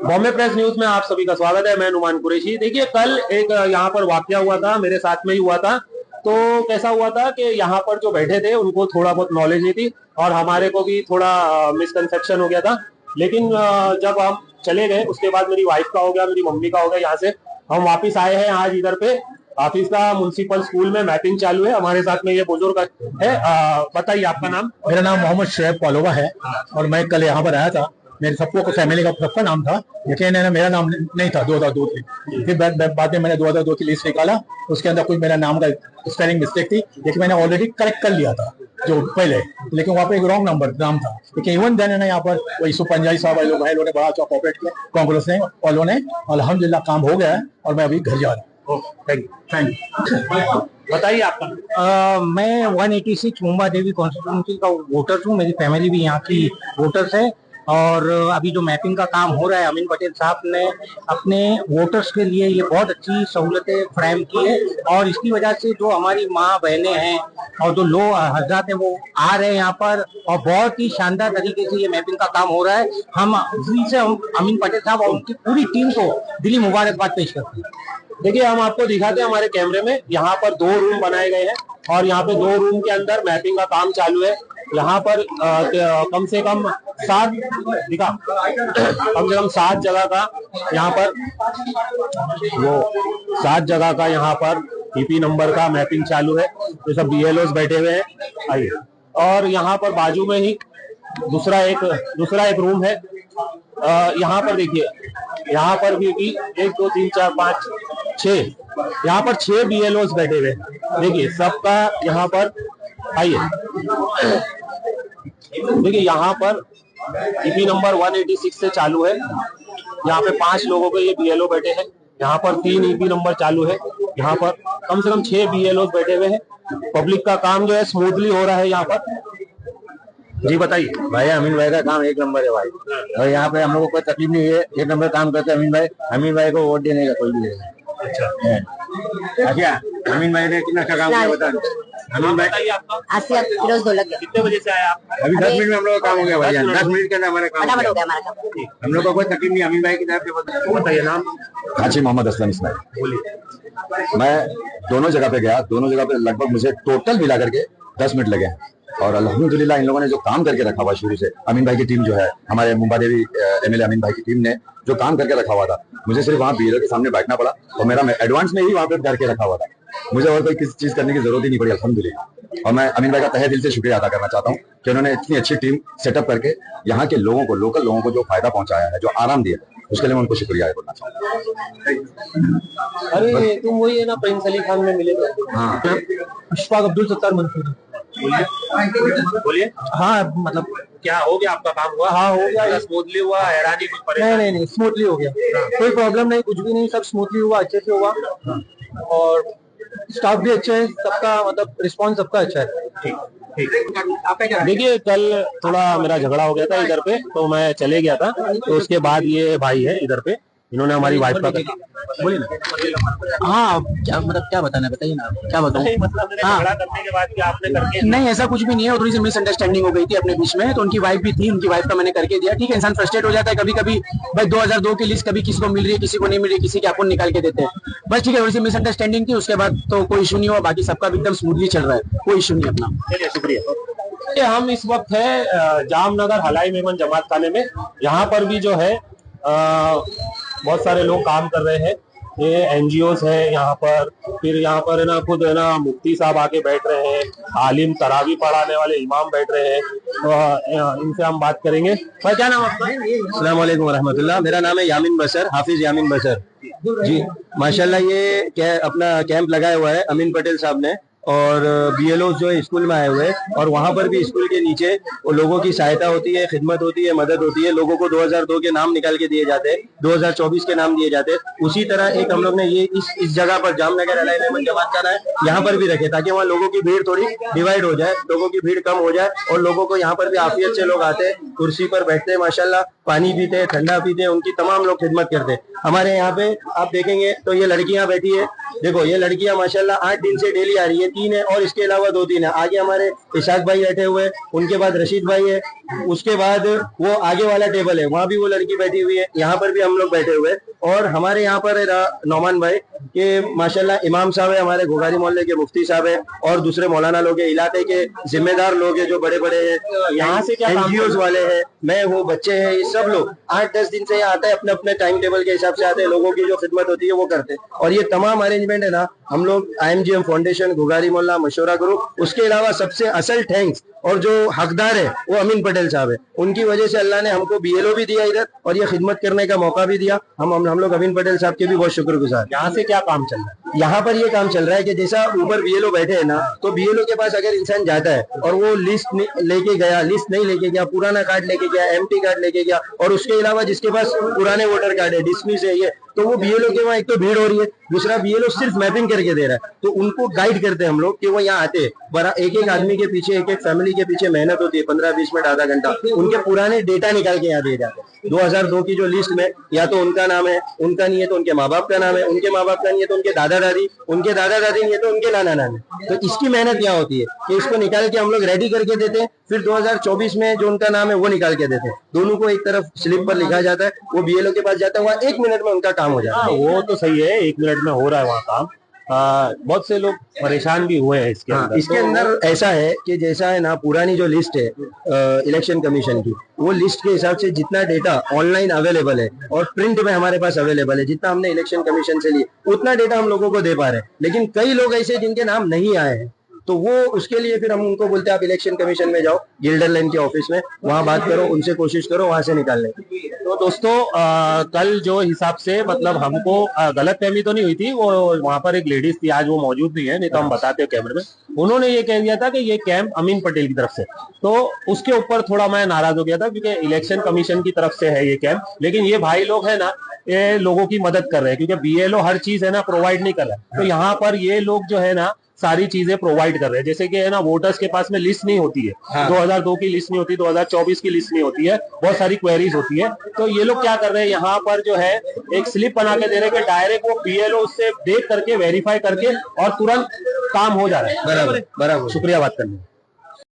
Bombay press news में आप सभी का स्वागत है। मैं नुमान कुरैशी। देखिए, कल एक यहाँ पर वाकया हुआ था, मेरे साथ में ही हुआ था। तो कैसा हुआ था कि यहाँ पर जो बैठे थे उनको थोड़ा बहुत नॉलेज नहीं थी और हमारे को भी थोड़ा मिसकंसेप्शन हो गया था। लेकिन जब हम चले गए उसके बाद मेरी वाइफ का हो गया, मेरी मम्मी का हो गया। यहाँ से हम वापिस आए हैं आज इधर पे ऑफिस का म्युनिसिपल स्कूल में मैपिंग चालू है। हमारे साथ में ये बुजुर्ग है। बताइए आपका नाम। मेरा नाम मोहम्मद शुएब पालोगा है और मैं कल यहाँ पर आया था। मेरे सबको फैमिली का सबका नाम था, लेकिन मेरा नाम नहीं था 2002 थी। फिर बाद में मैंने 2002 की लिस्ट निकाला, उसके अंदर कुछ मेरा नाम का स्पेलिंग मिस्टेक थी, लेकिन मैंने ऑलरेडी करेक्ट कर लिया था जो पहले, लेकिन वहाँ पे एक रॉन्ग नाम था। लेकिन इवन देन है ना, यहाँ पर वो यूसुफ पंजाबी साहब वाले लोग हैं, लोगों ने बड़ा अच्छा कोऑपरेट किया कांग्रेस ने, और लोगों ने अल्हम्दुलिल्लाह काम हो गया है और मैं अभी घर जा रहा हूँ। Thank you. बताइए आपका। मैं 186 मुंबा देवी कॉन्स्टिट्यूंसी का वोटर हूँ। मेरी फैमिली भी यहाँ की वोटर्स है और अभी जो मैपिंग का काम हो रहा है, अमीन पटेल साहब ने अपने वोटर्स के लिए ये बहुत अच्छी सहूलतें फ्राहम की है और इसकी वजह से जो हमारी माँ बहनें हैं और जो लोग हजरात हैं वो आ रहे हैं यहाँ पर और बहुत ही शानदार तरीके से ये मैपिंग का काम हो रहा है। हम दिल से अमीन पटेल साहब और उनकी पूरी टीम को दिली मुबारकबाद पेश करते हैं। देखिए, हम आपको दिखाते हैं हमारे कैमरे में। यहाँ पर 2 रूम बनाए गए हैं और यहाँ पे 2 रूम के अंदर मैपिंग का काम चालू है। यहाँ पर कम से कम 7 जगह का यहाँ पर 7 जगह का यहाँ पर ईपी नंबर का मैपिंग चालू है। ये सब BLOs बैठे हुए हैं। आइए, और यहाँ पर बाजू में ही दूसरा एक रूम है। यहाँ पर देखिए, यहाँ पर भी 1 2 3 4 5 6 यहाँ पर 6 BLOs बैठे हुए हैं। देखिए सबका यहाँ पर, आइए देखिए यहाँ पर ईपी नंबर 186 से चालू है। यहाँ पे 5 लोगों के ये BLO बैठे हैं। यहाँ पर 3 ईपी नंबर चालू है। यहाँ पर कम से कम 6 BLOs बैठे हुए हैं। पब्लिक का काम जो है स्मूथली हो रहा है यहाँ पर। जी बताइए भाई। अमीन भाई का काम 1 नंबर है भाई, और यहाँ पे हम लोग को कोई तकलीफ नहीं है। 1 नंबर काम करते हैं अमीन भाई को वोट देने का कोई भी है। अच्छा, अमीन भाई ने कितना अच्छा काम किया बता। अमीन भाई आसिया फिरोज ढोलक। कितने बजे से आए आप? अभी 10 मिनट में हम लोग का काम हो गया भाई। 10 मिनट के अंदर हमारा काम हो गया हमारा। हम लोग को कोई तकलीफ नहीं। अमीन भाई की तरफ से बताइए नाम। हाजी मोहम्मद असलम इस्माइल। बोलिए। मैं दोनों जगह पे गया, दोनों जगह पे लगभग मुझे टोटल मिला करके 10 मिनट लगे और अल्हम्दुलिल्लाह इन लोगों ने जो काम करके रखा हुआ शुरू से, अमीन भाई की टीम जो है, हमारे मुंबा देवी MLA अमीन भाई की टीम ने जो काम करके रखा हुआ था, मुझे सिर्फ वहाँ BLO के सामने बैठना पड़ा और मेरा एडवांस में ही वहाँ पे करके रखा हुआ था। मुझे और कोई किसी चीज करने की जरूरत ही नहीं पड़ी अल्हम्दुलिल्लाह। और मैं अमीन भाई का तहे दिल से शुक्रिया अदा करना चाहता हूँ कि उन्होंने इतनी अच्छी टीम सेटअप करके यहाँ के लोगों को, लोकल लोगों को जो फायदा पहुंचाया है, जो आराम दिया, उसके लिए मैं उनको शुक्रिया करना चाहता हूँ। अरे तुम वही है ना, प्रिंस अली खान में मिले थे? हाँ, अशफाक अब्दुल सत्तार मंसूरी। बोलिए। हाँ, मतलब क्या हो गया? आपका काम हुआ? हाँ, हो गया। स्मूथली हुआ? हैरानी कुछ परेशानी? नहीं, स्मूथली हो गया। कोई प्रॉब्लम नहीं, कुछ भी नहीं, सब स्मूथली हुआ, अच्छे से हुआ और स्टाफ भी अच्छा है सबका, मतलब रिस्पॉन्स सबका अच्छा है। ठीक। देखिए, कल थोड़ा मेरा झगड़ा हो गया था इधर पे, तो मैं चले गया था। तो उसके बाद ये भाई है इधर पे, इन्होंने हमारी वाइफ का। बोलिए ना। हाँ, क्या मतलब क्या बताना, बताइए ना क्या बताऊं। झगड़ा करने के बाद क्या आपने करके? नहीं, ऐसा कुछ भी नहीं है। थोड़ी सी मिसअंडरस्टैंडिंग हो गई थी अपने बीच में, तो उनकी वाइफ भी थी, उनकी वाइफ का मैंने करके दिया। ठीक है, इंसान फ्रस्ट्रेट हो जाता है कभी कभी भाई। 2002 की लिस्ट कभी किसी को मिल रही है, किसी को नहीं मिल रही, किसी के अकाउंट निकाल के देते हैं बस। ठीक है, थोड़ी सी मिसअंडरस्टैंडिंग थी, उसके बाद तो कोई इशू नहीं हुआ। बाकी सबका भी एकदम स्मूथली चल रहा है, कोई इशू नहीं अपना। चलिए, शुक्रिया। हम इस वक्त है जामनगर हलाई मेमन जमात खाने में। यहाँ पर भी जो है बहुत सारे लोग काम कर रहे हैं। ये NGOs है यहाँ पर। फिर यहाँ पर है ना, खुद है ना मुफ्ती साहब आके बैठ रहे हैं, आलिम तरावी पढ़ाने वाले इमाम बैठ रहे हैं। तो इनसे हम बात करेंगे। भाई क्या नाम आपका? अस्सलाम वालेकुम व रहमतुल्लाह। मेरा नाम है यामिन बशर, हाफिज यामिन बशर जी। माशाल्लाह, ये अपना कैंप लगाया हुआ है अमीन पटेल साहब ने और BLOs जो है स्कूल में आए हुए हैं और वहाँ पर भी स्कूल के नीचे वो लोगों की सहायता होती है, खिदमत होती है, मदद होती है। लोगों को 2002 के नाम निकाल के दिए जाते हैं, 2024 के नाम दिए जाते हैं। उसी तरह एक हम लोग ने ये इस जगह पर जामनगर अलाई मेमन जमात खाना है, यहाँ पर भी रखे ताकि वहाँ लोगों की भीड़ थोड़ी डिवाइड हो जाए, लोगों की भीड़ कम हो जाए और लोगों को यहाँ पर भी आफियत से लोग आते हैं, कुर्सी पर बैठते हैं, माशाल्लाह पानी पीते हैं, ठंडा पीते हैं, उनकी तमाम लोग खिदमत करते हैं। हमारे यहाँ पे आप देखेंगे तो ये लड़कियां बैठी है, देखो ये लड़कियां माशाल्लाह 8 दिन से डेली आ रही है। 3 है और इसके अलावा 2-3 है। आगे हमारे इशाक भाई बैठे हुए हैं, उनके बाद रशीद भाई है, उसके बाद वो आगे वाला टेबल है वहां भी वो लड़की बैठी हुई है, यहाँ पर भी हम लोग बैठे हुए हैं। और हमारे यहाँ पर है नौमान भाई के माशाल्लाह इमाम साहब है, हमारे घोघारी मोहल्ले के मुफ्ती साहब है और दूसरे मौलाना लोग हैं, इलाके के जिम्मेदार लोग हैं जो बड़े बड़े हैं, यहाँ से क्या NGOs वाले हैं, मैं हूँ, बच्चे हैं, ये सब लोग 8-10 दिन से यहाँ आते हैं, अपने अपने टाइम टेबल के हिसाब से आते हैं, लोगों की जो खिदमत होती है वो करते हैं। और ये तमाम अरेंजमेंट है ना हम लोग IMGM फाउंडेशन, घोघारी मोहल्ला मशवरा ग्रुप, उसके अलावा सबसे असल थैंक्स और जो हकदार है वो अमीन पटेल साहब है, उनकी वजह से अल्लाह ने हमको BLO भी दिया इधर और ये खिदमत करने का मौका भी दिया। हम लोग अमीन पटेल साहब के भी बहुत शुक्रगुजार। यहाँ से क्या काम चल रहा है? यहाँ पर ये काम चल रहा है कि जैसा ऊपर BLO बैठे हैं ना, तो BLO के पास अगर इंसान जाता है और वो लिस्ट लेके गया, लिस्ट नहीं लेके गया, पुराना कार्ड लेके गया, एम्प्टी कार्ड लेके गया और उसके अलावा जिसके पास पुराने वोटर कार्ड है, डिसमिस है ये, तो वो BLO के वहाँ एक तो भीड़ हो रही है, दूसरा BLO सिर्फ मैपिंग करके दे रहा है, तो उनको गाइड करते हैं हम लोग कि वो यहाँ आते हैं। बड़ा एक एक आदमी के पीछे, एक एक फैमिली के पीछे मेहनत होती है, 15-20 मिनट आधा घंटा, उनके पुराने डेटा निकाल के यहाँ दिए जाते हैं। 2002 की जो लिस्ट में या तो उनका नाम है, उनका नहीं है तो उनके माँ बाप का नाम है, उनके माँ बाप का नहीं है तो उनके दादा दादी, उनके दादा दादी नहीं है तो उनके नाना नानी। तो इसकी मेहनत यहाँ होती है कि इसको निकाल के हम लोग रेडी करके देते हैं, फिर 2024 में जो उनका नाम है वो निकाल के देते हैं। दोनों को एक तरफ स्लिप पर लिखा जाता है, वो BLO के पास जाता है, वहाँ 1 मिनट में उनका काम हो जाता है। वो तो सही है, 1 मिनट में हो रहा है वहाँ काम। बहुत से लोग परेशान भी हुए हैं इसके अंदर। इसके अंदर ऐसा है कि जैसा है ना पुरानी जो लिस्ट है इलेक्शन कमीशन की, वो लिस्ट के हिसाब से जितना डेटा ऑनलाइन अवेलेबल है और प्रिंट में हमारे पास अवेलेबल है, जितना हमने इलेक्शन कमीशन से लिए उतना डेटा हम लोगों को दे पा रहे हैं। लेकिन कई लोग ऐसे जिनके नाम नहीं आए हैं, तो वो उसके लिए फिर हम उनको बोलते हैं आप इलेक्शन कमीशन में जाओ, गिल्डर लाइन के ऑफिस में, वहां बात करो, उनसे कोशिश करो वहां से निकालने की। तो दोस्तों कल जो हिसाब से मतलब हमको गलतफहमी तो नहीं हुई थी, वो वहां पर एक लेडीज थी, आज वो मौजूद नहीं है, नहीं तो हम बताते कैमरे में, उन्होंने ये कह दिया था कि ये कैंप अमीन पटेल की तरफ से, तो उसके ऊपर थोड़ा मैं नाराज हो गया था क्योंकि इलेक्शन कमीशन की तरफ से है ये कैंप। लेकिन ये भाई लोग है ना, ये लोगों की मदद कर रहे हैं क्योंकि BLO हर चीज है ना प्रोवाइड नहीं कर रहा है, तो यहाँ पर ये लोग जो है ना सारी चीजें प्रोवाइड कर रहे हैं। जैसे कि है ना वोटर्स के पास में लिस्ट नहीं होती है, 2002 की लिस्ट नहीं होती, 2024 की लिस्ट नहीं होती है, बहुत सारी क्वेरीज होती है, तो ये लोग क्या कर रहे हैं यहाँ पर जो है एक स्लिप बना के दे रहे हैं कि डायरेक्ट वो BLO उससे देख करके वेरीफाई करके और तुरंत काम हो जा रहा है। बराबर, शुक्रिया बात करने।